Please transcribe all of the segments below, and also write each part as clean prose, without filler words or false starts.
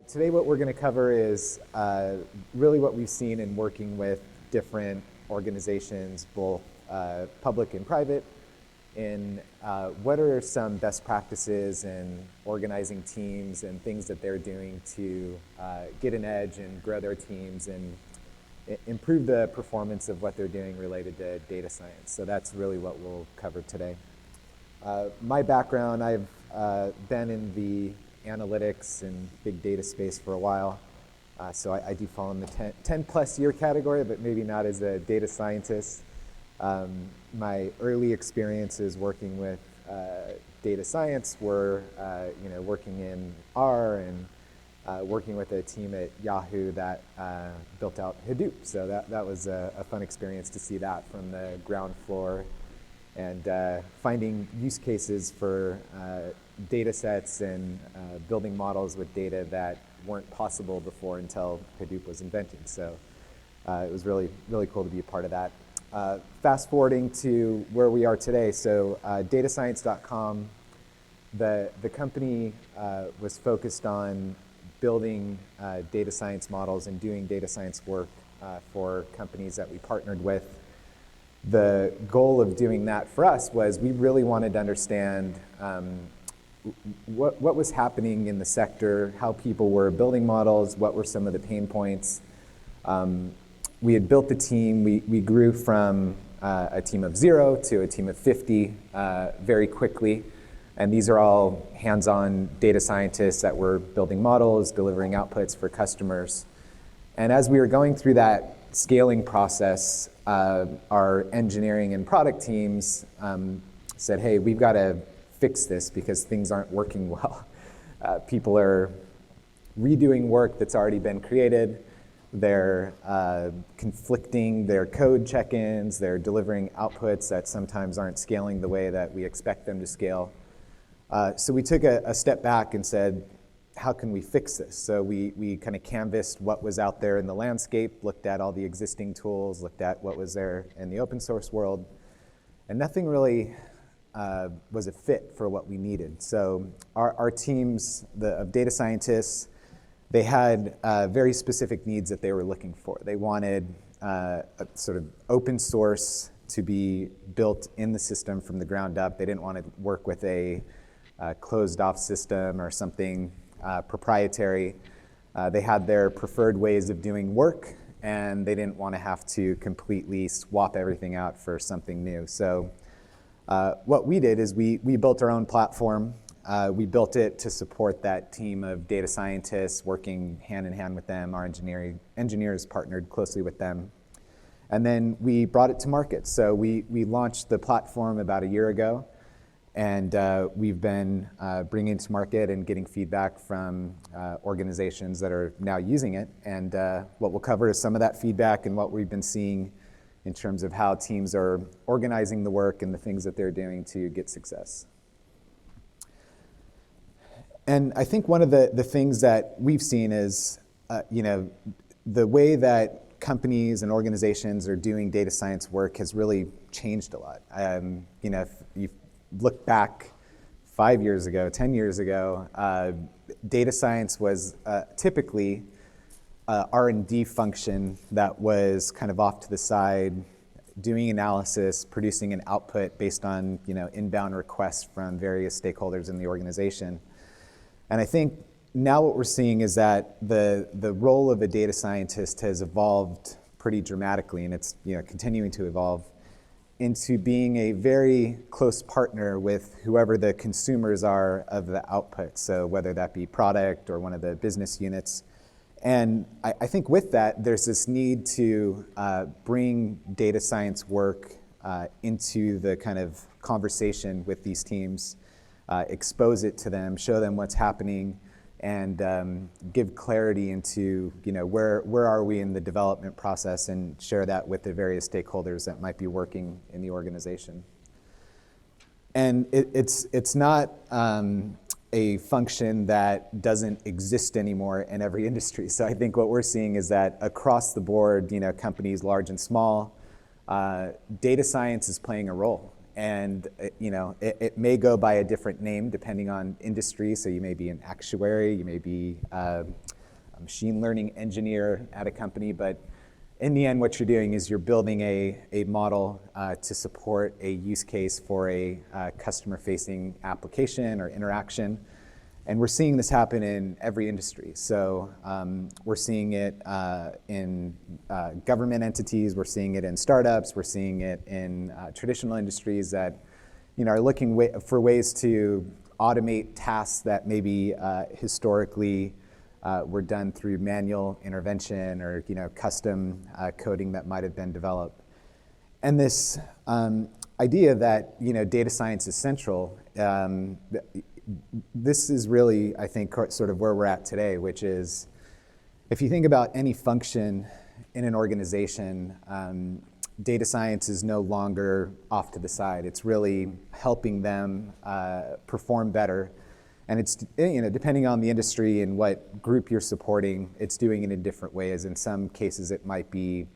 Today what we're going to cover is really what we've seen in working with different organizations, both public and private, in what are some best practices in organizing teams and things that they're doing to get an edge and grow their teams and improve the performance of what they're doing related to data science. So that's really what we'll cover today. My background, I've been in the analytics and big data space for a while. So I do fall in the 10 plus year category, but maybe not as a data scientist. My early experiences working with data science were working in R and working with a team at Yahoo that built out Hadoop. So that was a fun experience to see that from the ground floor and finding use cases for data sets and building models with data that weren't possible before until Hadoop was invented. So it was really, really cool to be a part of that. Fast forwarding to where we are today. So datascience.com, the company was focused on building data science models and doing data science work for companies that we partnered with. The goal of doing that for us was we really wanted to understand what was happening in the sector, how people were building models, what were some of the pain points. We had built the team. We grew from a team of 0 to a team of 50 very quickly. And these are all hands-on data scientists that were building models, delivering outputs for customers. And as we were going through that scaling process, our engineering and product teams said, hey, we've got to fix this because things aren't working well. People are redoing work that's already been created. They're conflicting their code check-ins. They're delivering outputs that sometimes aren't scaling the way that we expect them to scale. So we took a step back and said, how can we fix this? So we kind of canvassed what was out there in the landscape, looked at all the existing tools, looked at what was there in the open source world, and nothing really was a fit for what we needed. So our teams of data scientists, they had very specific needs that they were looking for. They wanted a sort of open source to be built in the system from the ground up. They didn't want to work with a closed off system or something proprietary. They had their preferred ways of doing work, and they didn't want to have to completely swap everything out for something new. So what we did is we built our own platform. We built it to support that team of data scientists working hand in hand with them. Our engineers partnered closely with them. And then we brought it to market. So we launched the platform about a year ago. And we've been bringing it to market and getting feedback from organizations that are now using it. And what we'll cover is some of that feedback and what we've been seeing in terms of how teams are organizing the work and the things that they're doing to get success. And I think one of the things that we've seen is, the way that companies and organizations are doing data science work has really changed a lot. If you look back 5 years ago, 10 years ago, data science was typically R&D function that was kind of off to the side, doing analysis, producing an output based on inbound requests from various stakeholders in the organization. And I think now what we're seeing is that the role of a data scientist has evolved pretty dramatically, and it's continuing to evolve into being a very close partner with whoever the consumers are of the output. So whether that be product or one of the business units. And I think with that, there's this need to bring data science work into the kind of conversation with these teams, expose it to them, show them what's happening, and give clarity into where are we in the development process, and share that with the various stakeholders that might be working in the organization. And it's not a function that doesn't exist anymore in every industry. So I think what we're seeing is that across the board, companies large and small, data science is playing a role. And it may go by a different name depending on industry. So you may be an actuary, you may be a machine learning engineer at a company, but in the end, what you're doing is you're building a model to support a use case for a customer-facing application or interaction. And we're seeing this happen in every industry. So we're seeing it in government entities, we're seeing it in startups, we're seeing it in traditional industries that are looking for ways to automate tasks that maybe historically were done through manual intervention or custom coding that might have been developed. And this idea that data science is central, this is really, I think, sort of where we're at today, which is if you think about any function in an organization, data science is no longer off to the side. It's really helping them perform better. And it's, depending on the industry and what group you're supporting, it's doing it in different ways. In some cases, it might be,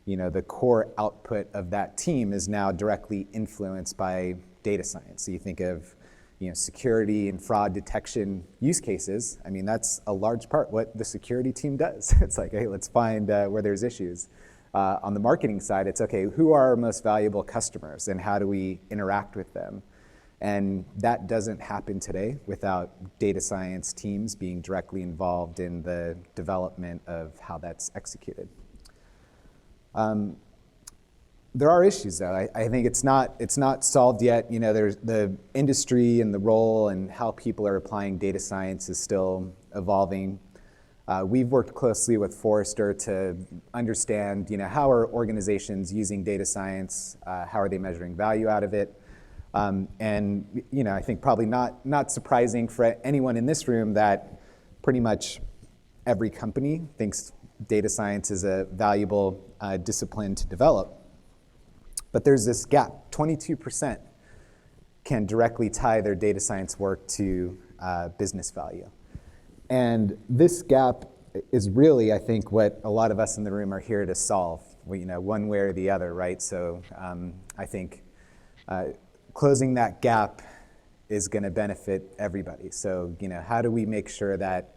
the core output of that team is now directly influenced by data science. So you think of, security and fraud detection use cases. I mean, that's a large part what the security team does. It's like, hey, let's find where there's issues. On the marketing side, it's okay, who are our most valuable customers and how do we interact with them? And that doesn't happen today without data science teams being directly involved in the development of how that's executed. There are issues though. I think it's not solved yet. There's the industry and the role and how people are applying data science is still evolving. We've worked closely with Forrester to understand, how are organizations using data science? How are they measuring value out of it? And I think probably not surprising for anyone in this room that pretty much every company thinks data science is a valuable discipline to develop. But there's this gap. 22% can directly tie their data science work to business value. And this gap is really, I think, what a lot of us in the room are here to solve, one way or the other, right? So I think closing that gap is going to benefit everybody. So, how do we make sure that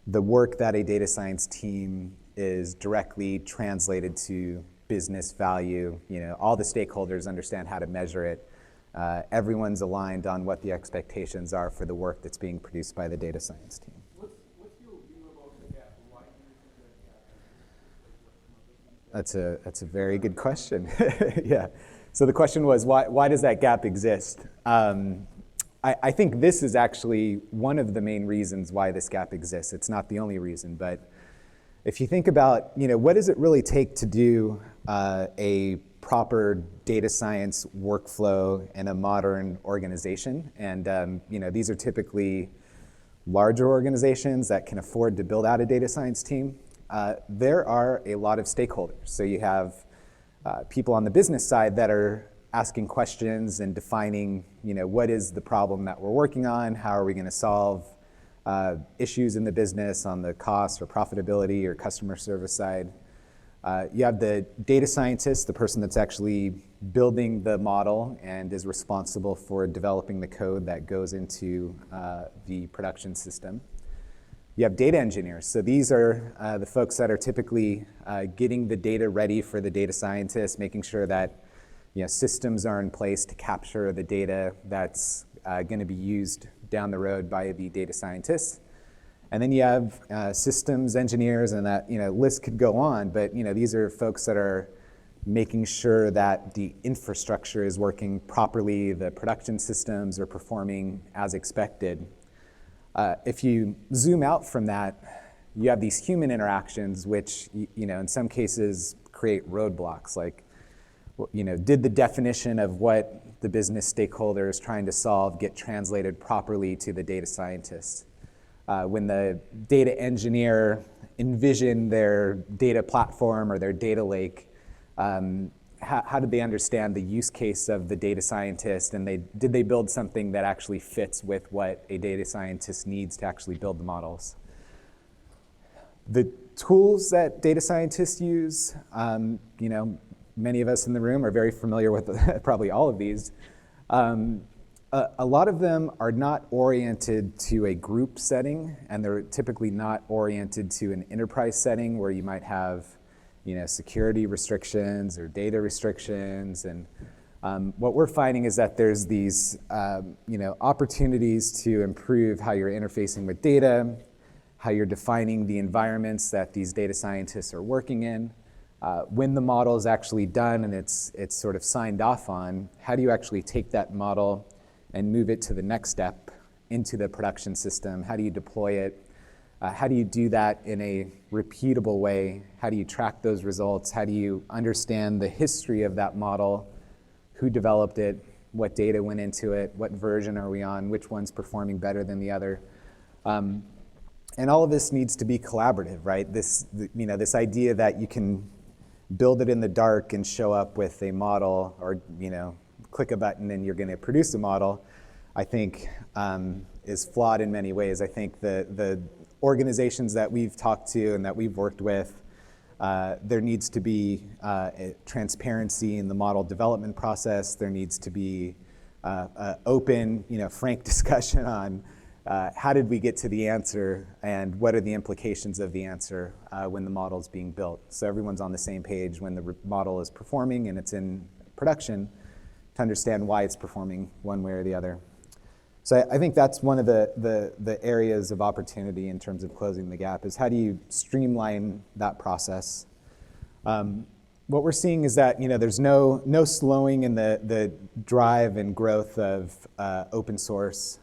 the work that a data science team is directly translated to business value? All the stakeholders understand how to measure it. Everyone's aligned on what the expectations are for the work that's being produced by the data science team. What's your view about the gap? Why do you think that gap exists? That's a very good question. Yeah. So the question was, why does that gap exist? I think this is actually one of the main reasons why this gap exists. It's not the only reason, but if you think about, what does it really take to do a proper data science workflow in a modern organization? And these are typically larger organizations that can afford to build out a data science team. There are a lot of stakeholders. So you have people on the business side that are asking questions and defining, what is the problem that we're working on? How are we going to solve issues in the business on the cost or profitability or customer service side? You have the data scientist, the person that's actually building the model and is responsible for developing the code that goes into the production system. You have data engineers. So these are the folks that are typically getting the data ready for the data scientists, making sure that systems are in place to capture the data that's going to be used down the road by the data scientists. And then you have systems engineers, and that list could go on, but these are folks that are making sure that the infrastructure is working properly, the production systems are performing as expected. If you zoom out from that, you have these human interactions, which in some cases create roadblocks. Like, did the definition of what the business stakeholder is trying to solve get translated properly to the data scientist? When the data engineer envisioned their data platform or their data lake, how did they understand the use case of the data scientist, and did they build something that actually fits with what a data scientist needs to actually build the models? The tools that data scientists use, many of us in the room are very familiar with probably all of these. A lot of them are not oriented to a group setting, and they're typically not oriented to an enterprise setting where you might have, security restrictions or data restrictions. And what we're finding is that there's these, opportunities to improve how you're interfacing with data, how you're defining the environments that these data scientists are working in. When the model is actually done and it's sort of signed off on, how do you actually take that model and move it to the next step into the production system? How do you deploy it? How do you do that in a repeatable way? How do you track those results? How do you understand the history of that model? Who developed it? What data went into it? What version are we on? Which one's performing better than the other? And all of this needs to be collaborative, right? This idea that you can build it in the dark and show up with a model, or click a button and you're going to produce a model, I think is flawed in many ways. I think the organizations that we've talked to and that we've worked with, there needs to be transparency in the model development process. There needs to be open, frank discussion on how did we get to the answer and what are the implications of the answer when the model is being built. So everyone's on the same page when the model is performing and it's in production, to understand why it's performing one way or the other. So I think that's one of the areas of opportunity in terms of closing the gap, is how do you streamline that process? What we're seeing is that there's no slowing in the drive and growth of open source.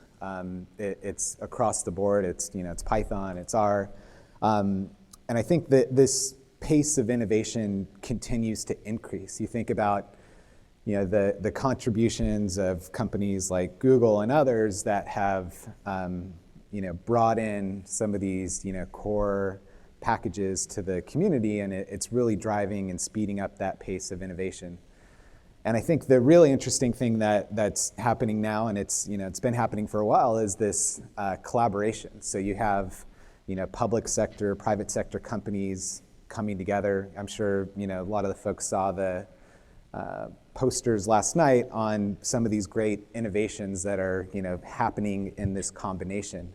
It's across the board. It's Python, it's R, and I think that this pace of innovation continues to increase. You think about the contributions of companies like Google and others that have brought in some of these core packages to the community, and it's really driving and speeding up that pace of innovation. And I think the really interesting thing that's happening now, and it's been happening for a while, is this collaboration. So you have public sector, private sector companies coming together. I'm sure a lot of the folks saw the posters last night on some of these great innovations that are happening in this combination.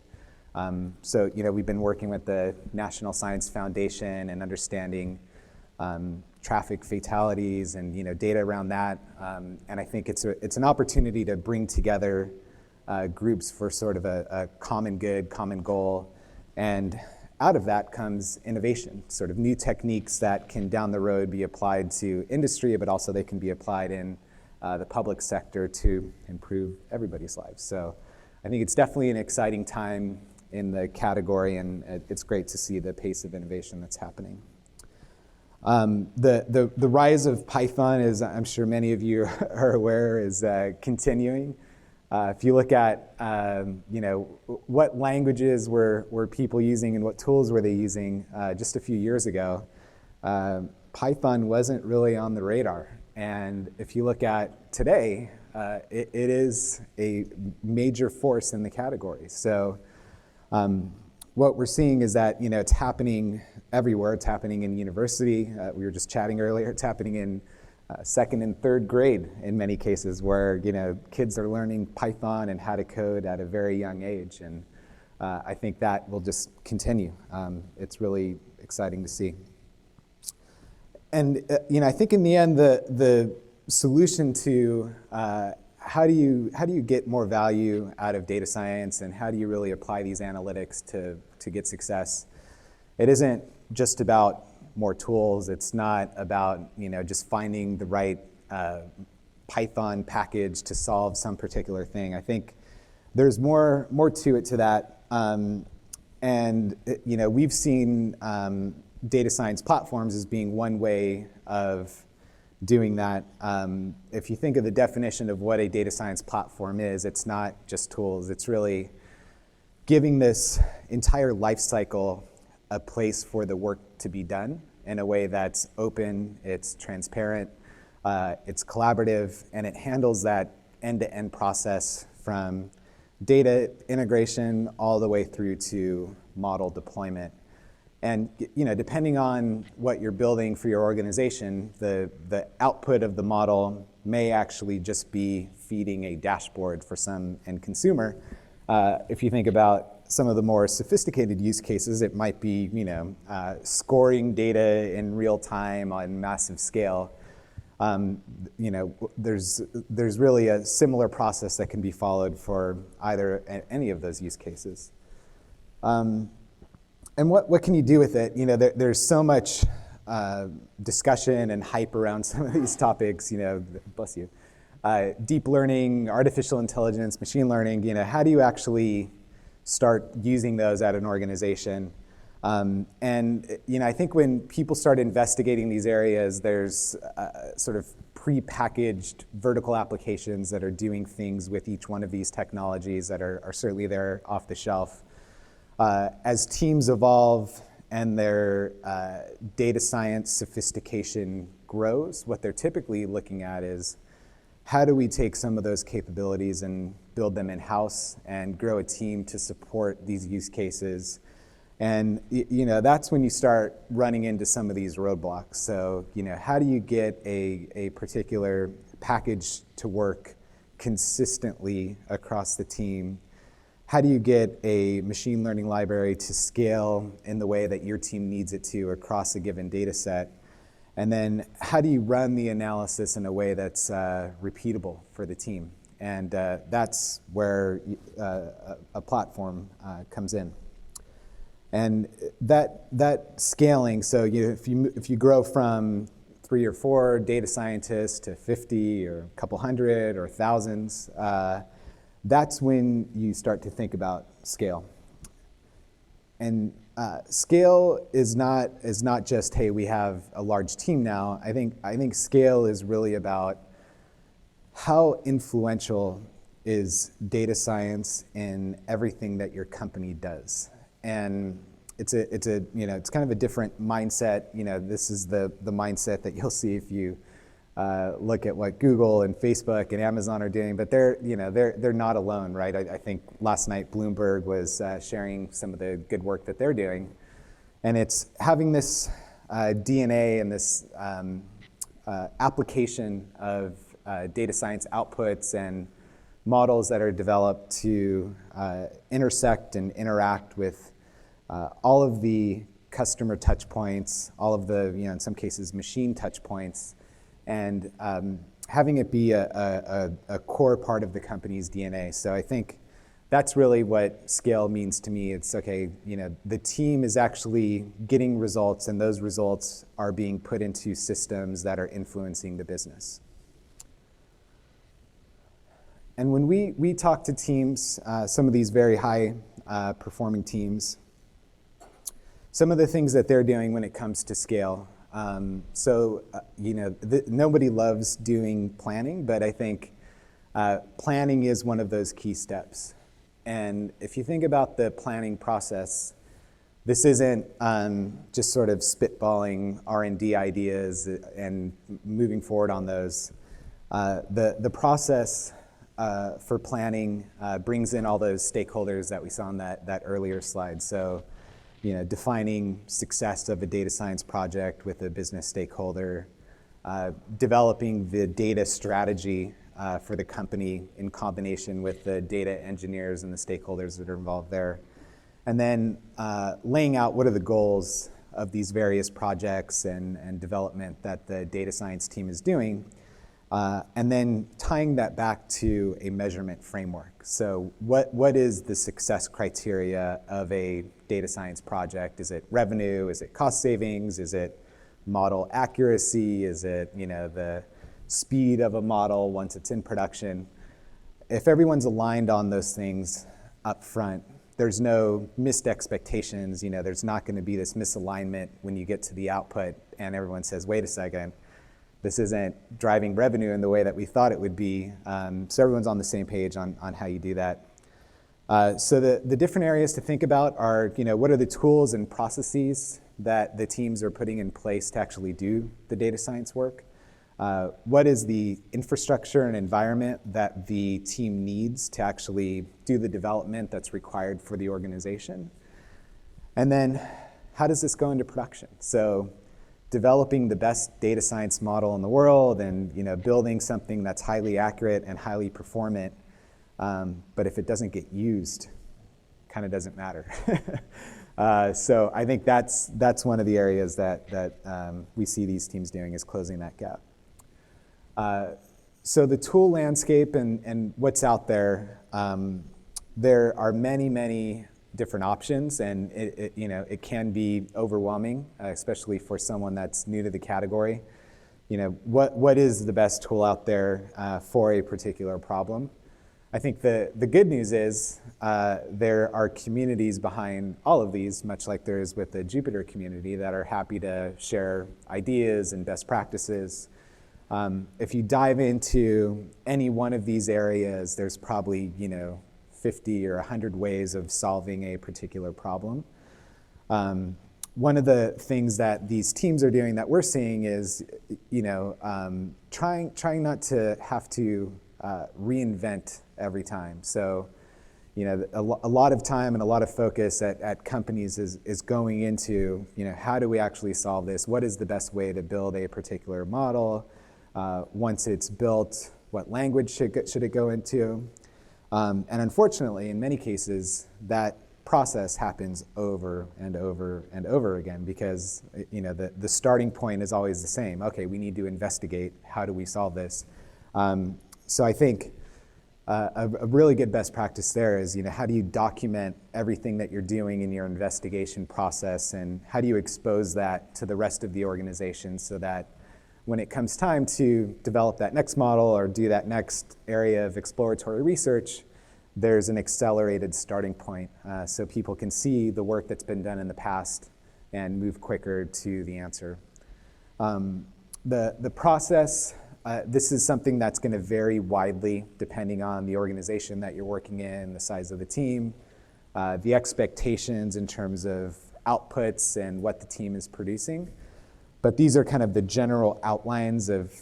So we've been working with the National Science Foundation and understanding traffic fatalities and data around that, and I think it's an opportunity to bring together groups for sort of a common good, common goal, and out of that comes innovation, sort of new techniques that can down the road be applied to industry, but also they can be applied in the public sector to improve everybody's lives. So I think it's definitely an exciting time in the category, and it's great to see the pace of innovation that's happening. The rise of Python, as I'm sure many of you are aware, is continuing. If you look at what languages were people using and what tools were they using just a few years ago, Python wasn't really on the radar. And if you look at today, it is a major force in the category. So what we're seeing is that it's happening everywhere. It's happening in university. We were just chatting earlier. It's happening in second and third grade in many cases, where kids are learning Python and how to code at a very young age. And I think that will just continue. It's really exciting to see. And I think in the end, the solution to how do you get more value out of data science, and how do you really apply these analytics to get success? It isn't just about more tools. It's not about just finding the right Python package to solve some particular thing. I think there's more to it to that, and we've seen data science platforms as being one way of doing that. If you think of the definition of what a data science platform is, it's not just tools. It's really giving this entire life cycle a place for the work to be done in a way that's open, it's transparent, it's collaborative, and it handles that end-to-end process from data integration all the way through to model deployment. And depending on what you're building for your organization, the output of the model may actually just be feeding a dashboard for some end consumer. If you think about some of the more sophisticated use cases, it might be scoring data in real time on massive scale. There's really a similar process that can be followed for either any of those use cases. And what can you do with it? There's so much discussion and hype around some of these topics. Bless you. Deep learning, artificial intelligence, machine learning. How do you actually start using those at an organization? I think when people start investigating these areas, there's sort of pre-packaged vertical applications that are doing things with each one of these technologies that are certainly there off the shelf. As teams evolve and their data science sophistication grows, what they're typically looking at is how do we take some of those capabilities and build them in-house and grow a team to support these use cases. And that's when you start running into some of these roadblocks. So how do you get a particular package to work consistently across the team? How do you get a machine learning library to scale in the way that your team needs it to across a given data set? And then how do you run the analysis in a way that's repeatable for the team? And that's where a platform comes in. And that scaling, so if you grow from 3 or 4 data scientists to 50 or a couple hundred or thousands, that's when you start to think about scale. And scale is not just, hey, we have a large team now. I think scale is really about how influential is data science in everything that your company does. And it's kind of a different mindset. This is the mindset that you'll see if you look at what Google and Facebook and Amazon are doing, but they're not alone, right? I think last night Bloomberg was sharing some of the good work that they're doing, and it's having this DNA and this application of data science outputs and models that are developed to intersect and interact with all of the customer touch points, all of the, in some cases, machine touch points, and having it be a core part of the company's DNA. So I think that's really what scale means to me. It's okay, the team is actually getting results, and those results are being put into systems that are influencing the business. And when we talk to teams, some of these very high performing teams, some of the things that they're doing when it comes to scale. Nobody loves doing planning, but I think planning is one of those key steps. And if you think about the planning process, this isn't just sort of spitballing R&D ideas and moving forward on those. The process for planning brings in all those stakeholders that we saw on that earlier slide. So, defining success of a data science project with a business stakeholder, developing the data strategy for the company in combination with the data engineers and the stakeholders that are involved there, and then laying out what are the goals of these various projects and development that the data science team is doing, and then tying that back to a measurement framework. So what is the success criteria of a data science project? Is it revenue? Is it cost savings? Is it model accuracy? Is it the speed of a model once it's in production? If everyone's aligned on those things up front, there's no missed expectations. There's not going to be this misalignment when you get to the output and everyone says, wait a second, this isn't driving revenue in the way that we thought it would be. So everyone's on the same page on how you do that. So the different areas to think about are, what are the tools and processes that the teams are putting in place to actually do the data science work? What is the infrastructure and environment that the team needs to actually do the development that's required for the organization? And then how does this go into production? So developing the best data science model in the world and building something that's highly accurate and highly performant, but if it doesn't get used, kind of doesn't matter. So I think that's one of the areas that we see these teams doing, is closing that gap. So the tool landscape and what's out there, there are many different options, and it can be overwhelming, especially for someone that's new to the category. What is the best tool out there for a particular problem? I think the good news is there are communities behind all of these, much like there is with the Jupyter community, that are happy to share ideas and best practices. If you dive into any one of these areas, there's probably 50 or 100 ways of solving a particular problem. One of the things that these teams are doing that we're seeing is trying not to have to reinvent every time. So, a lot of time and a lot of focus at companies is going into, how do we actually solve this? What is the best way to build a particular model? Once it's built, what language should it go into? And unfortunately, in many cases, that process happens over and over and over again, because the starting point is always the same. Okay, we need to investigate. How do we solve this? So I think a really good best practice there is, how do you document everything that you're doing in your investigation process, and how do you expose that to the rest of the organization so that when it comes time to develop that next model or do that next area of exploratory research, there's an accelerated starting point, so people can see the work that's been done in the past and move quicker to the answer. The process, this is something that's going to vary widely depending on the organization that you're working in, the size of the team, the expectations in terms of outputs and what the team is producing. But these are kind of the general outlines of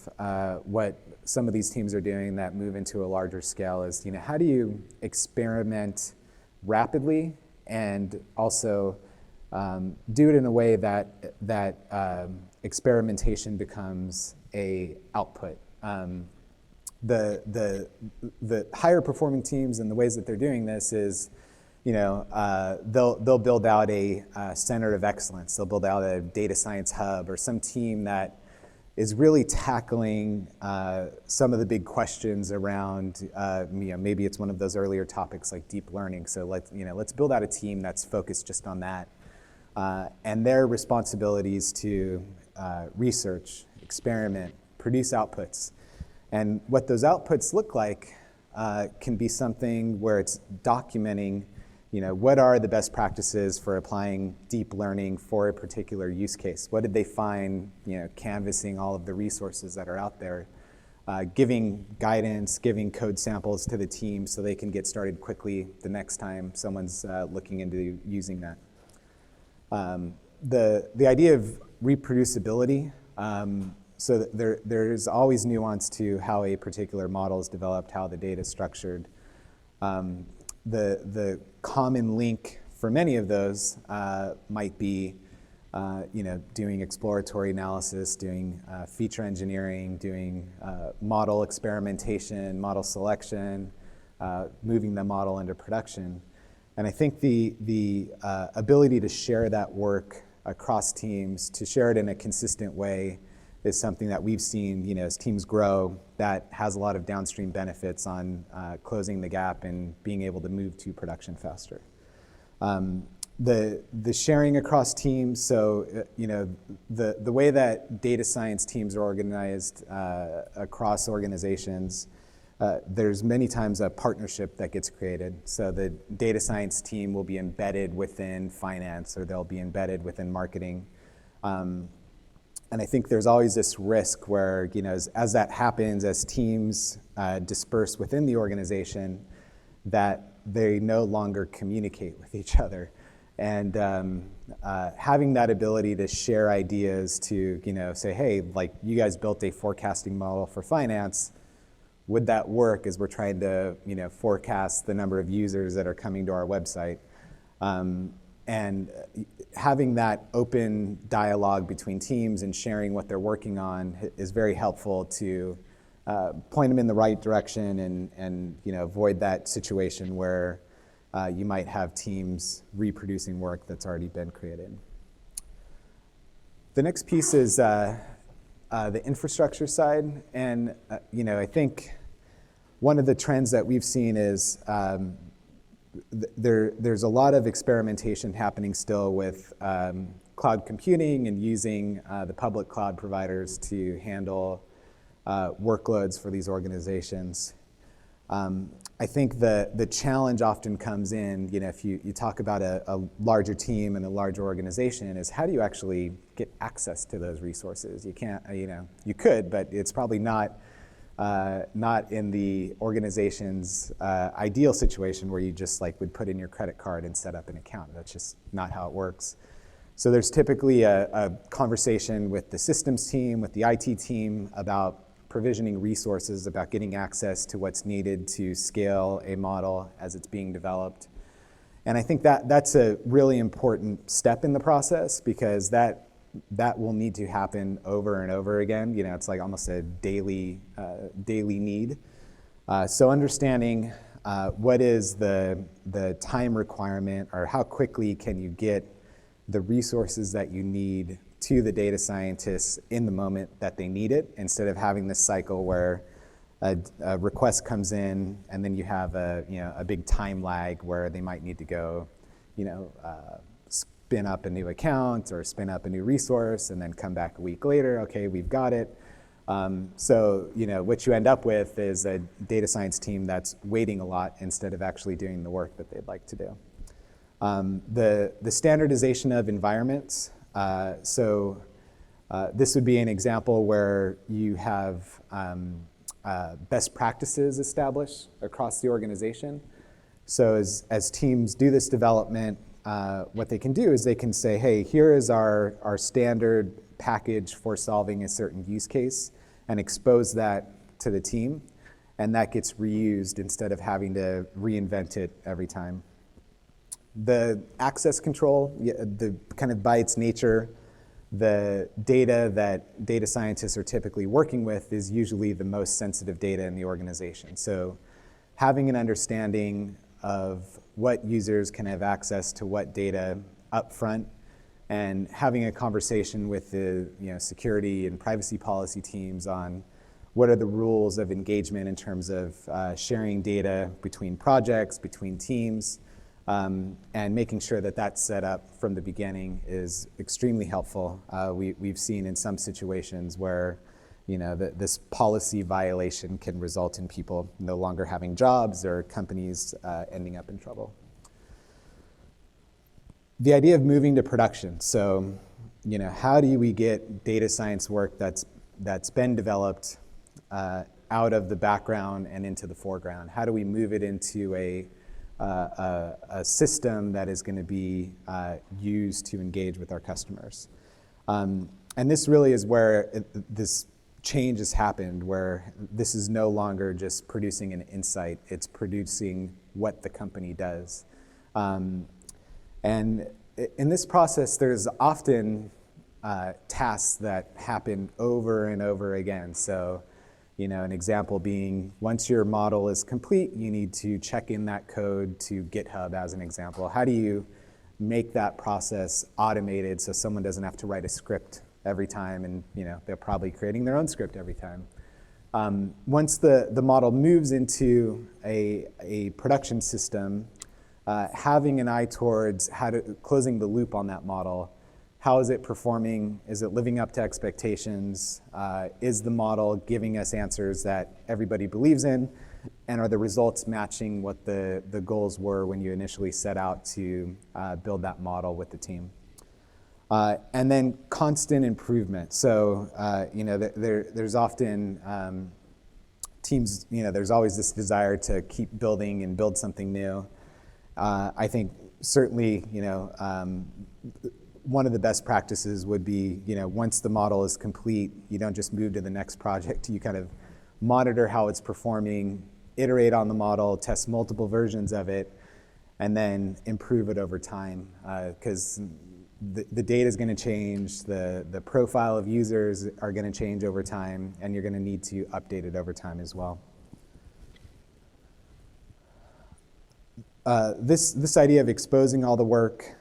what some of these teams are doing that move into a larger scale. Is how do you experiment rapidly and also do it in a way that experimentation becomes a output. The higher performing teams and the ways that they're doing this is, they'll build out a center of excellence. They'll build out a data science hub or some team that is really tackling some of the big questions around, maybe it's one of those earlier topics like deep learning. So let's build out a team that's focused just on that. And their responsibilities to research, experiment, produce outputs. And what those outputs look like can be something where it's documenting, what are the best practices for applying deep learning for a particular use case? What did they find, canvassing all of the resources that are out there, giving guidance, giving code samples to the team so they can get started quickly the next time someone's looking into using that. The idea of reproducibility, so there's always nuance to how a particular model is developed, how the data is structured. The common link for many of those might be doing exploratory analysis, doing feature engineering, doing model experimentation, model selection, moving the model into production. And I think the ability to share that work across teams, to share it in a consistent way, is something that we've seen, as teams grow, that has a lot of downstream benefits on closing the gap and being able to move to production faster. The sharing across teams, so the way that data science teams are organized across organizations, there's many times a partnership that gets created. So the data science team will be embedded within finance, or they'll be embedded within marketing. And I think there's always this risk where, as that happens, as teams disperse within the organization, that they no longer communicate with each other. And having that ability to share ideas, to say, hey, like, you guys built a forecasting model for finance. Would that work as we're trying to forecast the number of users that are coming to our website? and having that open dialogue between teams and sharing what they're working on is very helpful to point them in the right direction and avoid that situation where you might have teams reproducing work that's already been created. The next piece is the infrastructure side, and I think one of the trends that we've seen is there's a lot of experimentation happening still with cloud computing and using the public cloud providers to handle workloads for these organizations. I think the challenge often comes in, if you talk about a larger team and a larger organization, is how do you actually get access to those resources? You can't, you could, but it's probably not in the organization's ideal situation where you just would put in your credit card and set up an account. That's just not how it works. So there's typically a conversation with the systems team, with the IT team about provisioning resources, about getting access to what's needed to scale a model as it's being developed. And I think that's a really important step in the process, because that will need to happen over and over again. It's like almost a daily need. So understanding what is the time requirement, or how quickly can you get the resources that you need to the data scientists in the moment that they need it, instead of having this cycle where a request comes in and then you have a big time lag where they might need to go, spin up a new account or spin up a new resource and then come back a week later. Okay, we've got it. So what you end up with is a data science team that's waiting a lot instead of actually doing the work that they'd like to do. The standardization of environments. So this would be an example where you have best practices established across the organization. So as teams do this development, what they can do is they can say, hey, here is our standard package for solving a certain use case, and expose that to the team. And that gets reused instead of having to reinvent it every time. The access control, the kind of by its nature, the data that data scientists are typically working with is usually the most sensitive data in the organization. So having an understanding of what users can have access to what data up front, and having a conversation with the security and privacy policy teams on what are the rules of engagement in terms of sharing data between projects, between teams, and making sure that that's set up from the beginning is extremely helpful. We've seen in some situations where this policy violation can result in people no longer having jobs, or companies ending up in trouble. The idea of moving to production. So, how do we get data science work that's been developed out of the background and into the foreground? How do we move it into a system that is going to be used to engage with our customers? And this really is where this change has happened, where this is no longer just producing an insight, it's producing what the company does. And in this process, there's often tasks that happen over and over again. So, an example being, once your model is complete, you need to check in that code to GitHub, as an example. How do you make that process automated so someone doesn't have to write a script every time, and they're probably creating their own script every time. Once the model moves into a production system, having an eye towards closing the loop on that model. How is it performing? Is it living up to expectations? Is the model giving us answers that everybody believes in? And are the results matching what the goals were when you initially set out to build that model with the team? And then constant improvement. So, there's often teams, there's always this desire to keep building and build something new. I think certainly, one of the best practices would be, once the model is complete, you don't just move to the next project. You kind of monitor how it's performing, iterate on the model, test multiple versions of it, and then improve it over time, because the data is going to change, the profile of users are going to change over time, and you're going to need to update it over time as well. This idea of exposing all the work,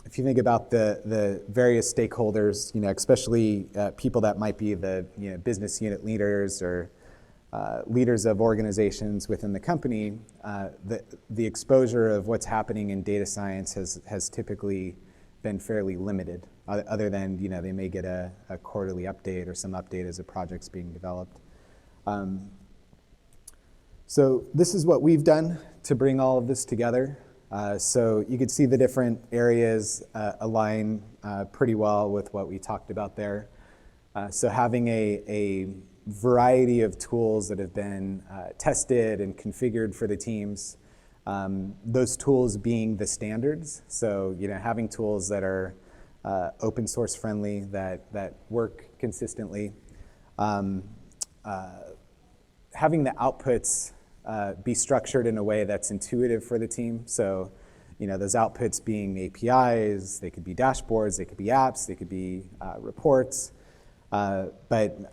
if you think about the various stakeholders, especially people that might be the business unit leaders or leaders of organizations within the company, the exposure of what's happening in data science has typically been fairly limited, other than they may get a quarterly update or some update as a project's being developed. So this is what we've done to bring all of this together. So you could see the different areas align pretty well with what we talked about there. So having a variety of tools that have been tested and configured for the teams, those tools being the standards. So having tools that are open source friendly, that work consistently. Having the outputs be structured in a way that's intuitive for the team. So, those outputs being APIs, they could be dashboards, they could be apps, they could be reports, but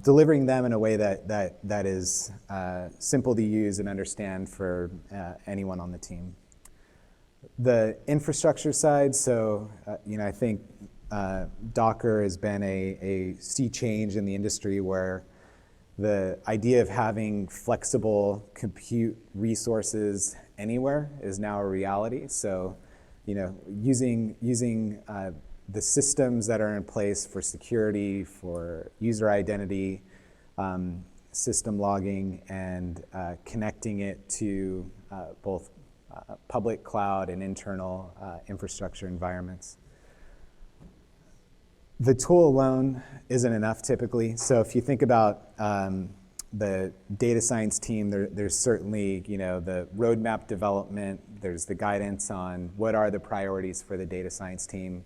delivering them in a way that is simple to use and understand for anyone on the team. The infrastructure side, so I think Docker has been a sea change in the industry where the idea of having flexible compute resources anywhere is now a reality. So, using the systems that are in place for security, for user identity, system logging, and connecting it to both public cloud and internal infrastructure environments. The tool alone isn't enough typically. So if you think about the data science team, there's certainly the roadmap development, there's the guidance on what are the priorities for the data science team.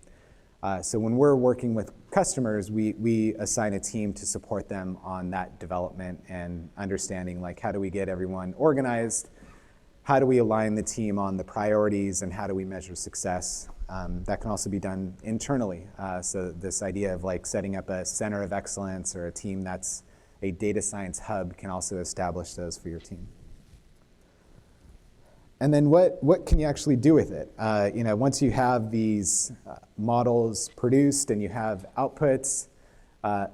So when we're working with customers, we assign a team to support them on that development and understanding, like, how do we get everyone organized? How do we align the team on the priorities, and how do we measure success? That can also be done internally. So this idea of setting up a center of excellence or a team that's a data science hub can also establish those for your team. And then what can you actually do with it? Once you have these models produced and you have outputs,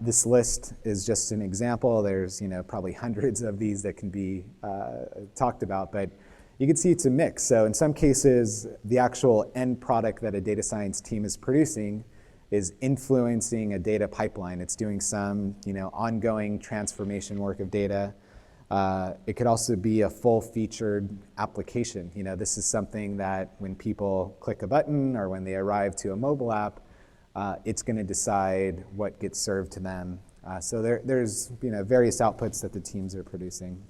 this list is just an example. There's probably hundreds of these that can be talked about, but you can see it's a mix. So in some cases, the actual end product that a data science team is producing is influencing a data pipeline. It's doing some ongoing transformation work of data. It could also be a full-featured application. This is something that when people click a button or when they arrive to a mobile app, it's going to decide what gets served to them. So there's various outputs that the teams are producing.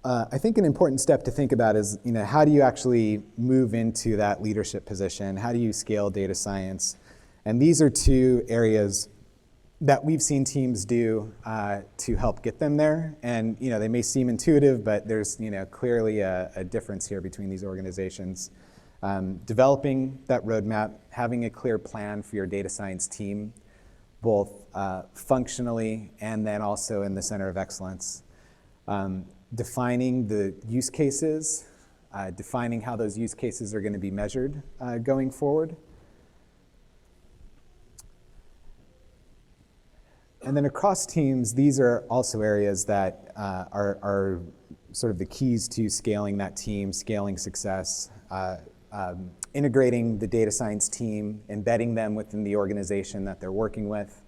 I think an important step to think about is, how do you actually move into that leadership position? How do you scale data science? And these are two areas that we've seen teams do to help get them there. And they may seem intuitive, but there's clearly a difference here between these organizations. Developing that roadmap, having a clear plan for your data science team, both functionally and then also in the center of excellence. Defining the use cases, defining how those use cases are going to be measured going forward. And then across teams, these are also areas that are sort of the keys to scaling that team, scaling success, integrating the data science team, embedding them within the organization that they're working with.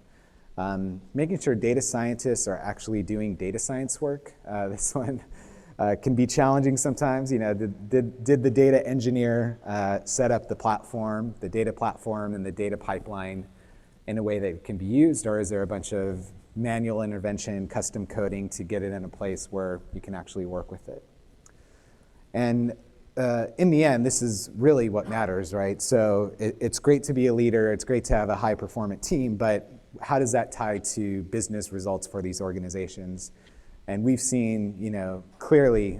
Making sure data scientists are actually doing data science work. This one can be challenging sometimes. Did the data engineer set up the platform, the data platform and the data pipeline in a way that can be used, or is there a bunch of manual intervention, custom coding to get it in a place where you can actually work with it? And in the end, this is really what matters, right? So it's great to be a leader, it's great to have a high-performant team, but how does that tie to business results for these organizations? And we've seen, clearly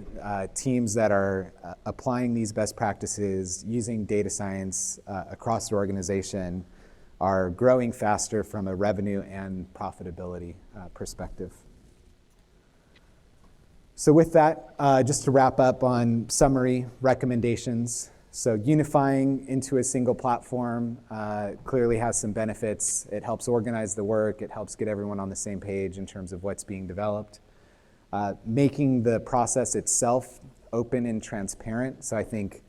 teams that are applying these best practices, using data science across the organization, are growing faster from a revenue and profitability perspective. So with that, just to wrap up on summary recommendations. So unifying into a single platform clearly has some benefits. It helps organize the work. It helps get everyone on the same page in terms of what's being developed. Making the process itself open and transparent. So I think,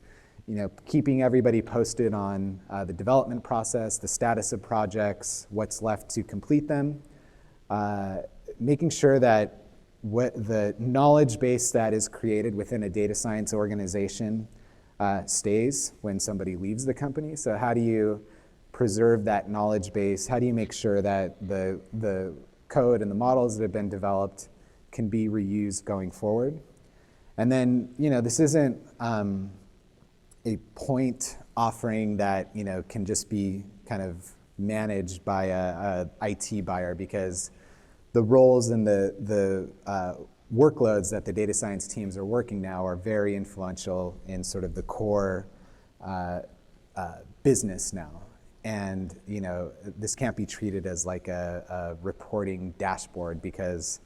keeping everybody posted on the development process, the status of projects, what's left to complete them. Making sure that what the knowledge base that is created within a data science organization stays when somebody leaves the company. So how do you preserve that knowledge base? How do you make sure that the code and the models that have been developed can be reused going forward? And then, this isn't a point offering that, can just be kind of managed by a IT buyer, because the roles and the workloads that the data science teams are working now are very influential in sort of the core business now. And this can't be treated as like a reporting dashboard, because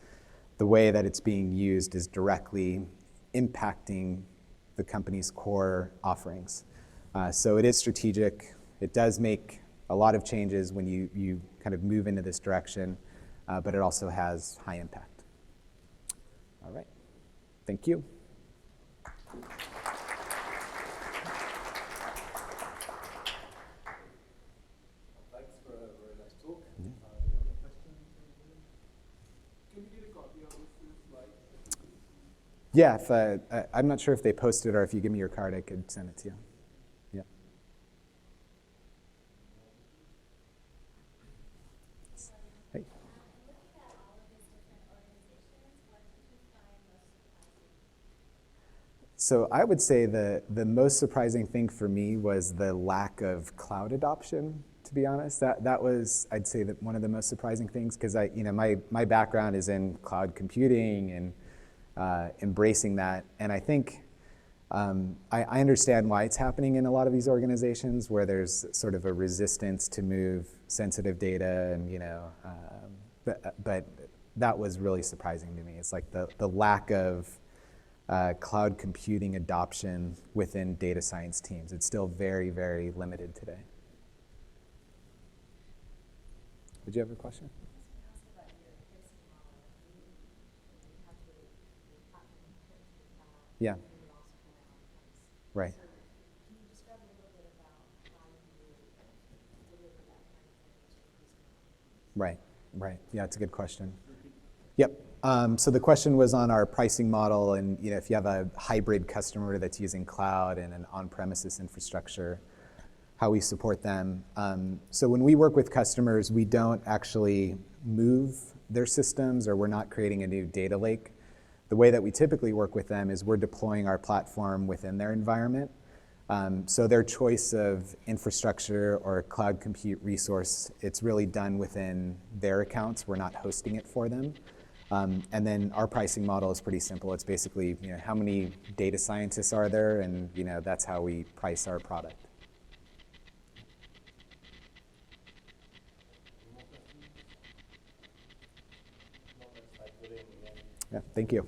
the way that it's being used is directly impacting the company's core offerings. So it is strategic. It does make a lot of changes when you kind of move into this direction. But it also has high impact. All right, thank you. Thanks for a very nice talk. Do you have any questions? Can we get a copy of this slide? Yeah, I'm not sure if they posted, or if you give me your card, I could send it to you. Yeah. Hey. So I would say the most surprising thing for me was the lack of cloud adoption, to be honest. That was, I'd say, that one of the most surprising things, because my background is in cloud computing and embracing that. And I think I understand why it's happening in a lot of these organizations, where there's sort of a resistance to move sensitive data, and but that was really surprising to me. It's like the lack of cloud computing adoption within data science teams. It's still very, very limited today. Did you have a question? Yeah. Right. Right. Right. Yeah, it's a good question. Yep. So the question was on our pricing model, and if you have a hybrid customer that's using cloud and an on-premises infrastructure, how we support them. So when we work with customers, we don't actually move their systems, or we're not creating a new data lake. The way that we typically work with them is we're deploying our platform within their environment. So their choice of infrastructure or cloud compute resource, it's really done within their accounts. We're not hosting it for them. And then our pricing model is pretty simple. It's basically, how many data scientists are there, and that's how we price our product. Yeah, thank you.